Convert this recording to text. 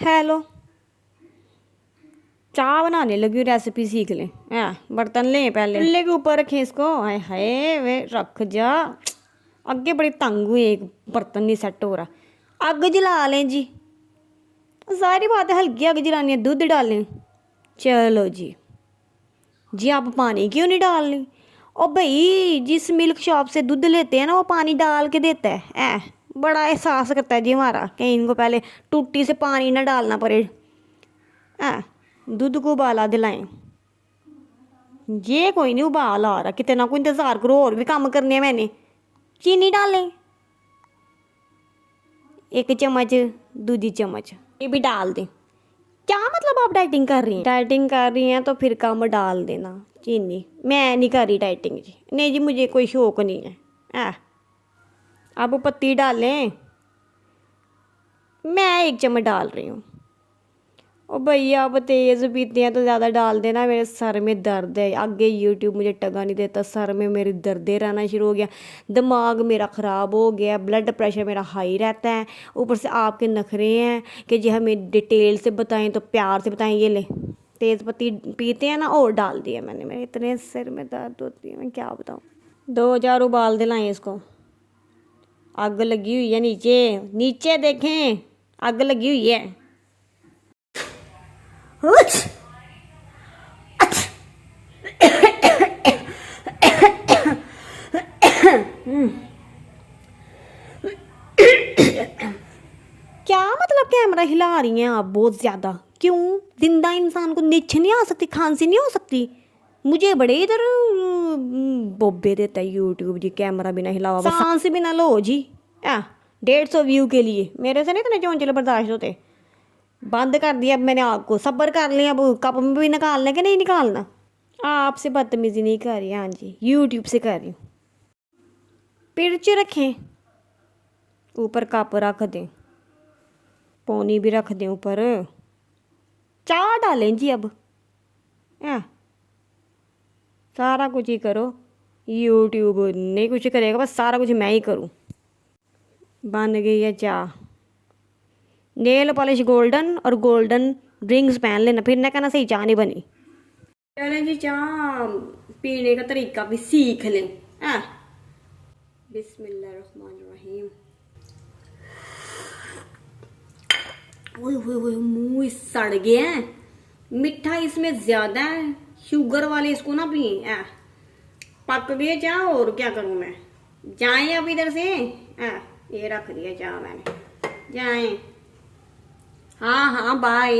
Hello. चाय बनाने लगी हूँ, रेसिपी सीख ले। बर्तन ले पहले, चूल्हे के ऊपर रखें इसको। हाय हाय वे रख जा। आगे बड़ी तंग हुई, एक बर्तन नहीं सेट हो रहा। आग जला लें जी। सारी बात है, हल्की आग जलानी है। दूध डालें। चलो जी। जी आप पानी क्यों नहीं डाल रही? ओ भाई, जिस मिल्क शॉप से दूध लेते हैं ना, वो पानी डाल के देता है। बड़ा एहसास करता है जी हमारा, कहीं इनको पहले टूटी से पानी ना डालना पड़े। दूध को उबाला दिलाएं। ये कोई नहीं उबाल आ रहा, कितना को इंतजार करो, और भी काम करने हैं मैंने। चीनी डालें, एक चम्मच, दूधी चम्मच ये भी डाल दें। क्या मतलब आप डाइटिंग कर रही हैं? डाइटिंग कर रही हैं तो फिर कम डाल देना चीनी। मैं नहीं कर रही डाइटिंग जी, नहीं जी, मुझे कोई शौक नहीं है। अब पत्ती डालें। मैं एक चम्मच डाल रही हूँ। ओ भैया, अब तेज़ पीते हैं तो ज़्यादा डाल देना, मेरे सर में दर्द है। आगे यूट्यूब मुझे टगा नहीं देता, सर में मेरे दर्दे रहना शुरू हो गया। दिमाग मेरा ख़राब हो गया, ब्लड प्रेशर मेरा हाई रहता है। ऊपर से आपके नखरे हैं कि जी हमें डिटेल से बताएं, तो प्यार से बताएं। ये ले, तेज़ पत्ती पीते हैं ना, और डाल दिया मैंने। मेरे इतने सिर में दर्द होती है, मैं क्या बताऊँ। 2000 उबाल दिलाएं इसको। आग लगी हुई है नीचे, नीचे देखें, आग लगी हुई है। क्या मतलब कैमरा हिला रही हैं आप बहुत ज़्यादा? क्यों? जिंदा इंसान को नीचे नहीं आ सकती, खांसी नहीं हो सकती? मुझे बड़े इधर बोबे देता है यूट्यूब जी, कैमरा बिना हिलावा, बस सांस भी ना लो जी। 150 व्यू के लिए मेरे से नहीं इतने चौंचले बर्दाश्त होते। बंद कर दिया अब मैंने आग को, सब्र कर लिया। अब कप में भी निकालना कि नहीं निकालना? आपसे बदतमीजी नहीं कर रही, हाँ जी, यूट्यूब से कर रही हूँ। पिरच रखें, ऊपर कप रख दें, पानी भी रख दें ऊपर। चाय डालें जी अब। हैं, सारा कुछ ही करो। यूट्यूब नहीं कुछ करेगा, बस सारा कुछ मैं ही करूँ। बन गई है चाय। नेल पॉलिश गोल्डन और गोल्डन रिंग्स पहन लेना, फिर ना कहना सही चाय नहीं बनी। चलें जी, चाय पीने का तरीका भी सीख लें। बिस्मिल्लाहिर्रहमानिर्रहीम। ओए ओए ओए, मुंह सड़ गया है। मिठा इसमें ज्यादा है, शुगर वाले इसको ना पिए। पक गए चाय, और क्या करूं मैं? जाएं अब इधर से। ये रख दिया चाय मैंने, जाएं। हाँ हाँ, बाय।